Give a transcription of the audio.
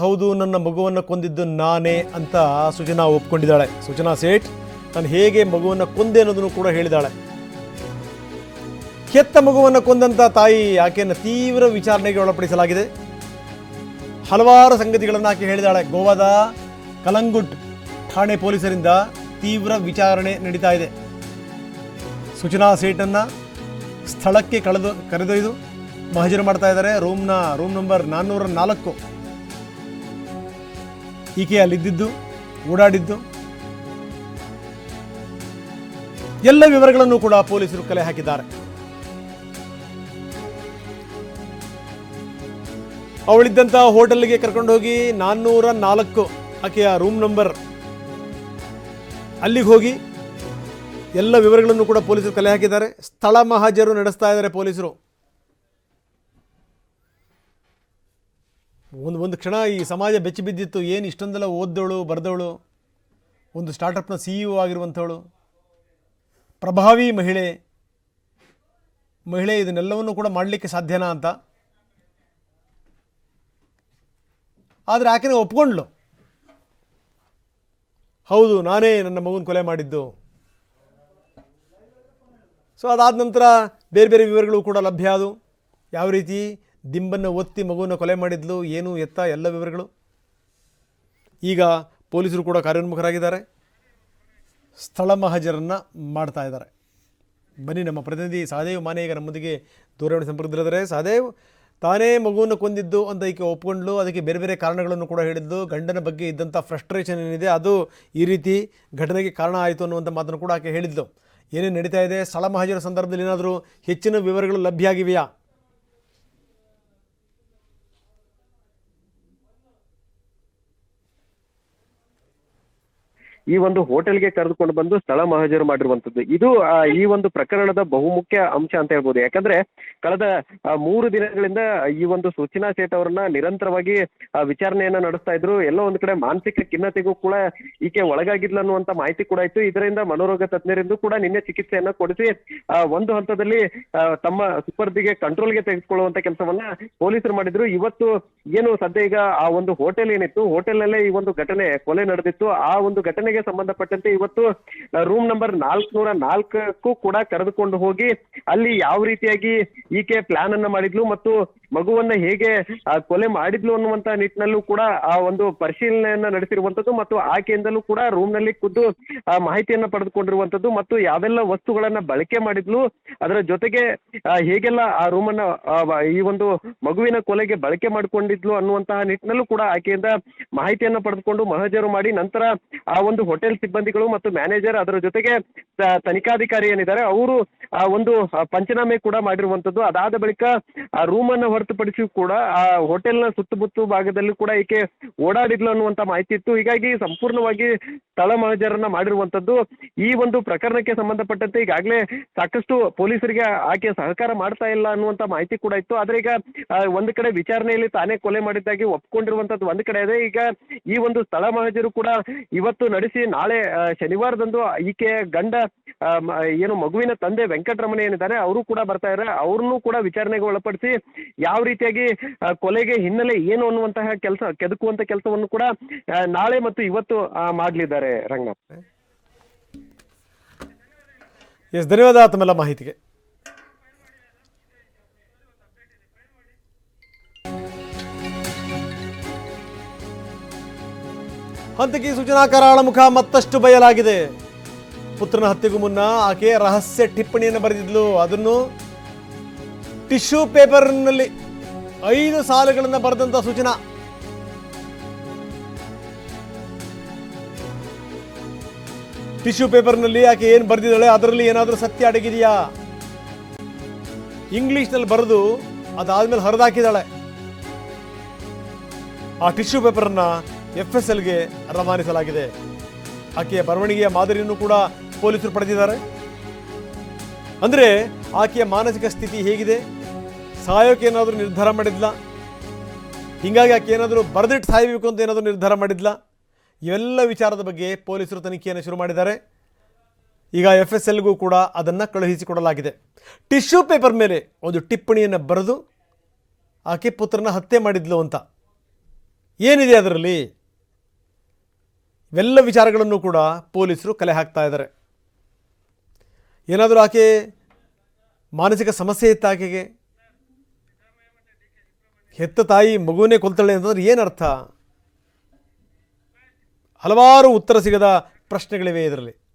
ಹೌದು, ನನ್ನ ಮಗುವನ್ನು ಕೊಂದಿದ್ದು ನಾನೇ ಅಂತ ಸುಜನಾ ಒಪ್ಕೊಂಡಿದ್ದಾಳೆ. ಸುಜನಾ ಸೇಠ್ ನಾನು ಹೇಗೆ ಮಗುವನ್ನು ಕೊಂದೆ ಅನ್ನೋದನ್ನು ಕೂಡ ಹೇಳಿದಾಳೆ. ಕೆತ್ತ ಮಗುವನ್ನು ಕೊಂದಂತ ತಾಯಿ ಆಕೆಯನ್ನು ತೀವ್ರ ವಿಚಾರಣೆಗೆ ಒಳಪಡಿಸಲಾಗಿದೆ. ಹಲವಾರು ಸಂಗತಿಗಳನ್ನು ಆಕೆ ಹೇಳಿದಾಳೆ. ಗೋವಾದ ಕಲಂಗುಟ್ ಠಾಣೆ ಪೊಲೀಸರಿಂದ ತೀವ್ರ ವಿಚಾರಣೆ ನಡೀತಾ ಇದೆ. ಸುಜನಾ ಸೇಠನ್ನು ಸ್ಥಳಕ್ಕೆ ಕರೆದೊಯ್ದು ಮಹಜರು ಮಾಡ್ತಾ ಇದ್ದಾರೆ. ರೂಮ್ ನಂಬರ್ 404 ಈಕೆ ಅಲ್ಲಿದ್ದು ಓಡಾಡಿದ್ದು ಎಲ್ಲ ವಿವರಗಳನ್ನು ಕೂಡ ಪೊಲೀಸರು ಕಲೆ ಹಾಕಿದ್ದಾರೆ. ಅವಳಿದ್ದಂಥ ಹೋಟೆಲ್ಗೆ ಕರ್ಕೊಂಡು ಹೋಗಿ 404 ಆಕೆಯ ರೂಮ್ ನಂಬರ್ ಅಲ್ಲಿಗೆ ಹೋಗಿ ಎಲ್ಲ ವಿವರಗಳನ್ನು ಕೂಡ ಪೊಲೀಸರು ಕಲೆ ಹಾಕಿದ್ದಾರೆ. ಸ್ಥಳ ಮಹಜರು ನಡೆಸ್ತಾ ಇದ್ದಾರೆ ಪೊಲೀಸರು. ಒಂದು ಕ್ಷಣ ಈ ಸಮಾಜ ಬೆಚ್ಚಿ ಬಿದ್ದಿತ್ತು. ಏನು ಇಷ್ಟೊಂದೆಲ್ಲ ಓದ್ದವಳು ಬರೆದವಳು, ಒಂದು ಸ್ಟಾರ್ಟಪ್ನ CEO ಆಗಿರುವಂಥವಳು, ಪ್ರಭಾವಿ ಮಹಿಳೆ ಇದನ್ನೆಲ್ಲವನ್ನು ಕೂಡ ಮಾಡಲಿಕ್ಕೆ ಸಾಧ್ಯನಾ ಅಂತ. ಆದರೆ ಆಕೆನೇ ಒಪ್ಕೊಂಡ್ಲು, ಹೌದು ನಾನೇ ನನ್ನ ಮಗುನ ಕೊಲೆ ಮಾಡಿದ್ದು. ಸೊ ಅದಾದ ನಂತರ ಬೇರೆ ಬೇರೆ ವಿವರಗಳು ಕೂಡ ಲಭ್ಯ ಆದವು. ಯಾವ ರೀತಿ ದಿಂಬನ್ನು ಒತ್ತಿ ಮಗುವನ್ನು ಕೊಲೆ ಮಾಡಿದ್ಲು, ಏನು ಎತ್ತ ಎಲ್ಲ ವಿವರಗಳು. ಈಗ ಪೊಲೀಸರು ಕೂಡ ಕಾರ್ಯೋನ್ಮುಖರಾಗಿದ್ದಾರೆ. ಸ್ಥಳ ಮಹಜರನ್ನು ಮಾಡ್ತಾ ಇದ್ದಾರೆ. ಬನ್ನಿ, ನಮ್ಮ ಪ್ರತಿನಿಧಿ ಸಹದೇವ್ ಮಾನೆ ಈಗ ನಮ್ಮೊಂದಿಗೆ ದೂರವಾಣಿ ಸಂಪರ್ಕದಲ್ಲಿದ್ದಾರೆ. ಸಹದೇವ್, ತಾನೇ ಮಗುವನ್ನು ಕೊಂದಿದ್ದು ಅಂತ ಈಕೆ ಒಪ್ಕೊಂಡ್ಲು. ಅದಕ್ಕೆ ಬೇರೆ ಬೇರೆ ಕಾರಣಗಳನ್ನು ಕೂಡ ಹೇಳಿದ್ದು. ಗಂಡನ ಬಗ್ಗೆ ಇದ್ದಂಥ ಫ್ರಸ್ಟ್ರೇಷನ್ ಏನಿದೆ ಅದು ಈ ರೀತಿ ಘಟನೆಗೆ ಕಾರಣ ಆಯಿತು ಅನ್ನುವಂಥ ಮಾತನ್ನು ಕೂಡ ಆಕೆ ಹೇಳಿದ್ಲು. ಏನೇನು ನಡೀತಾ ಇದೆ, ಸ್ಥಳ ಮಹಜರ ಸಂದರ್ಭದಲ್ಲಿ ಏನಾದರೂ ಹೆಚ್ಚಿನ ವಿವರಗಳು ಲಭ್ಯ ಆಗಿವೆಯಾ? ಈ ಒಂದು ಹೋಟೆಲ್ಗೆ ಕರೆದುಕೊಂಡು ಬಂದು ಸ್ಥಳ ಮಹಜರು ಮಾಡಿರುವಂತದ್ದು ಇದು ಈ ಒಂದು ಪ್ರಕರಣದ ಬಹುಮುಖ್ಯ ಅಂಶ ಅಂತ ಹೇಳ್ಬೋದು. ಯಾಕಂದ್ರೆ ಕಳೆದ 3 ದಿನಗಳಿಂದ ಈ ಒಂದು ಸುಚನಾ ಸೇಠ್ ಅವರನ್ನ ನಿರಂತರವಾಗಿ ವಿಚಾರಣೆಯನ್ನ ನಡೆಸ್ತಾ ಇದ್ರು. ಎಲ್ಲೋ ಒಂದು ಕಡೆ ಮಾನಸಿಕ ಖಿನ್ನತೆಗೂ ಕೂಡ ಈಕೆ ಒಳಗಾಗಿದ್ಲು ಅನ್ನುವಂತ ಮಾಹಿತಿ ಕೂಡ ಇತ್ತು. ಇದರಿಂದ ಮನೋರೋಗ ತಜ್ಞರಿಂದ ಕೂಡ ನಿನ್ನೆ ಚಿಕಿತ್ಸೆಯನ್ನ ಕೊಡಿಸಿ ಒಂದು ಹಂತದಲ್ಲಿ ತಮ್ಮ ಸುಪರ್ದಿಗೆ ಕಂಟ್ರೋಲ್ಗೆ ತೆಗೆದುಕೊಳ್ಳುವಂತ ಕೆಲಸವನ್ನ ಪೊಲೀಸರು ಮಾಡಿದ್ರು. ಇವತ್ತು ಏನು ಸದ್ಯ ಈಗ ಆ ಒಂದು ಹೋಟೆಲ್ ಏನಿತ್ತು, ಹೋಟೆಲ್ನಲ್ಲೇ ಈ ಒಂದು ಘಟನೆ ಕೊಲೆ ನಡೆದಿತ್ತು. ಆ ಒಂದು ಘಟನೆಗೆ ಸಂಬಂಧಪಟ್ಟಂತೆ ಇವತ್ತು ರೂಮ್ ನಂಬರ್ 404 ಕೂಡ ಕರೆದುಕೊಂಡು ಹೋಗಿ ಅಲ್ಲಿ ಯಾವ ರೀತಿಯಾಗಿ ಈಕೆ ಪ್ಲಾನ್ ಅನ್ನ ಮಾಡಿದ್ಲು ಮತ್ತು ಮಗುವನ್ನ ಹೇಗೆ ಕೊಲೆ ಮಾಡಿದ್ಲು ಅನ್ನುವಂತ ನಿಟ್ಟಿನಲ್ಲೂ ಕೂಡ ಆ ಒಂದು ಪರಿಶೀಲನೆಯನ್ನ ನಡೆಸಿರುವಂತದ್ದು ಮತ್ತು ಆಕೆಯಿಂದಲೂ ಕೂಡ ರೂಮ್ ನಲ್ಲಿ ಖುದ್ದು ಮಾಹಿತಿಯನ್ನ ಪಡೆದುಕೊಂಡಿರುವಂತದ್ದು ಮತ್ತು ಯಾವೆಲ್ಲ ವಸ್ತುಗಳನ್ನ ಬಳಕೆ ಮಾಡಿದ್ಲು, ಅದರ ಜೊತೆಗೆ ಹೇಗೆಲ್ಲ ಆ ರೂಮ್ ಅನ್ನ ಈ ಒಂದು ಮಗುವಿನ ಕೊಲೆಗೆ ಬಳಕೆ ಮಾಡಿಕೊಂಡಿದ್ಲು ಅನ್ನುವಂತಹ ನಿಟ್ಟಿನಲ್ಲೂ ಕೂಡ ಆಕೆಯಿಂದ ಮಾಹಿತಿಯನ್ನ ಪಡೆದುಕೊಂಡು ಮಹಜರು ಮಾಡಿ ನಂತರ ಆ ಒಂದು ಹೋಟೆಲ್ ಸಿಬ್ಬಂದಿಗಳು ಮತ್ತು ಮ್ಯಾನೇಜರ್ ಅದರ ಜೊತೆಗೆ ತನಿಖಾಧಿಕಾರಿ ಏನಿದ್ದಾರೆ ಅವರು ಒಂದು ಪಂಚನಾಮೆ ಕೂಡ ಮಾಡಿರುವಂತದ್ದು. ಅದಾದ ಬಳಿಕ ಆ ರೂಮ್ ಅನ್ನ ಹೊರತುಪಡಿಸಿ ಕೂಡ ಆ ಹೋಟೆಲ್ನ ಸುತ್ತಮುತ್ತ ಭಾಗದಲ್ಲಿ ಕೂಡ ಈಕೆ ಓಡಾಡಿದ್ಲು ಅನ್ನುವಂತ ಮಾಹಿತಿ ಇತ್ತು. ಹೀಗಾಗಿ ಸಂಪೂರ್ಣವಾಗಿ ಸ್ಥಳ ಮಹಜರನ್ನ ಮಾಡಿರುವಂತದ್ದು. ಈ ಒಂದು ಪ್ರಕರಣಕ್ಕೆ ಸಂಬಂಧಪಟ್ಟಂತೆ ಈಗಾಗಲೇ ಸಾಕಷ್ಟು ಪೊಲೀಸರಿಗೆ ಆಕೆ ಸಹಕಾರ ಮಾಡ್ತಾ ಇಲ್ಲ ಅನ್ನುವಂತ ಮಾಹಿತಿ ಕೂಡ ಇತ್ತು. ಆದ್ರೆ ಈಗ ಒಂದು ಕಡೆ ವಿಚಾರಣೆಯಲ್ಲಿ ತಾನೇ ಕೊಲೆ ಮಾಡಿದ್ದಾಗಿ ಒಪ್ಕೊಂಡಿರುವಂತದ್ದು ಒಂದು ಕಡೆ ಇದೆ. ಈಗ ಈ ಒಂದು ಸ್ಥಳ ಮಹಜರು ಕೂಡ ಇವತ್ತು ನಡೆಸಿ ನಾಳೆ ಶನಿವಾರದಂದು ಈಕೆ ಗಂಡ ಏನು ಮಗುವಿನ ತಂದೆ ವೆಂಕಟರಮಣ ಏನಿದ್ದಾರೆ ಅವರು ಕೂಡ ಬರ್ತಾ ಇದ್ದಾರೆ. ಅವ್ರನ್ನೂ ಕೂಡ ವಿಚಾರಣೆಗೆ ಒಳಪಡಿಸಿ ಯಾವ ರೀತಿಯಾಗಿ ಕೊಲೆಗೆ ಹಿನ್ನೆಲೆ ಏನು ಅನ್ನುವಂತಹ ಕೆದಕುವಂತ ಕೆಲಸವನ್ನು ಕೂಡ ನಾಳೆ ಮತ್ತು ಇವತ್ತು ಮಾಡಲಿದ್ದಾರೆ. ರಂಗನಾಥ್, ಧನ್ಯವಾದ ತಮ್ಮೆಲ್ಲ ಮಾಹಿತಿಗೆ. ಹಂತಕಿ ಸುಜನಾ ಕರಾಳ ಮುಖ ಮತ್ತಷ್ಟು ಬಯಲಾಗಿದೆ. ಪುತ್ರನ ಹತ್ಯೆಗೂ ಮುನ್ನ ಆಕೆ ರಹಸ್ಯ ಟಿಪ್ಪಣಿಯನ್ನು ಬರೆದಿದ್ಲು. ಅದನ್ನು ಟಿಶ್ಯೂ ಪೇಪರ್ನಲ್ಲಿ 5 ಸಾಲುಗಳನ್ನು ಬರೆದಂತ ಸುಜನಾ ಟಿಶ್ಯೂ ಪೇಪರ್ನಲ್ಲಿ ಆಕೆ ಏನು ಬರೆದಿದ್ದಾಳೆ ಅದರಲ್ಲಿ ಏನಾದರೂ ಸತ್ಯ ಅಡಗಿದೆಯಾ? ಇಂಗ್ಲಿಷ್ನಲ್ಲಿ ಬರೆದು ಅದಾದ್ಮೇಲೆ ಹರಿದಾಕಿದ್ದಾಳೆ. ಆ ಟಿಶ್ಯೂ ಪೇಪರನ್ನ FSLಗೆ ರವಾನಿಸಲಾಗಿದೆ. ಆಕೆಯ ಬರವಣಿಗೆಯ ಮಾದರಿಯನ್ನು ಕೂಡ ಪೊಲೀಸರು ಪಡೆದಿದ್ದಾರೆ. ಅಂದರೆ ಆಕೆಯ ಮಾನಸಿಕ ಸ್ಥಿತಿ ಹೇಗಿದೆ, ಸಾಯೋಕೆ ಏನಾದರೂ ನಿರ್ಧಾರ ಮಾಡಿದ್ಲ, ಹೀಗಾಗಿ ಆಕೆ ಏನಾದರೂ ಬರೆದಿಟ್ಟು ಸಾಯಬೇಕು ಅಂತ ಏನಾದರೂ ನಿರ್ಧಾರ ಮಾಡಿದ್ಲ, ಇವೆಲ್ಲ ವಿಚಾರದ ಬಗ್ಗೆ ಪೊಲೀಸರು ತನಿಖೆಯನ್ನು ಶುರು ಮಾಡಿದ್ದಾರೆ. ಈಗ FSLಗೂ ಕೂಡ ಅದನ್ನು ಕಳುಹಿಸಿಕೊಡಲಾಗಿದೆ. ಟಿಶ್ಯೂ ಪೇಪರ್ ಮೇಲೆ ಒಂದು ಟಿಪ್ಪಣಿಯನ್ನು ಬರೆದು ಆಕೆ ಪುತ್ರನ ಹತ್ಯೆ ಮಾಡಿದ್ಲು ಅಂತ ಏನಿದೆ ಅದರಲ್ಲಿ? ಇವೆಲ್ಲ ವಿಚಾರಗಳನ್ನು ಕೂಡ ಪೊಲೀಸರು ಕಲೆ ಹಾಕ್ತಾ ಇದ್ದಾರೆ. ಏನಾದರೂ ಆಕೆ ಮಾನಸಿಕ ಸಮಸ್ಯೆ ಇತ್ತು ಆಕೆಗೆ? ಹೆತ್ತ ತಾಯಿ ಮಗುವನ್ನೇ ಕೊಲ್ತಾಳೆ ಅಂತಂದ್ರೆ ಏನರ್ಥ? ಹಲವಾರು ಉತ್ತರ ಸಿಗದ ಪ್ರಶ್ನೆಗಳಿವೆ ಇದರಲ್ಲಿ.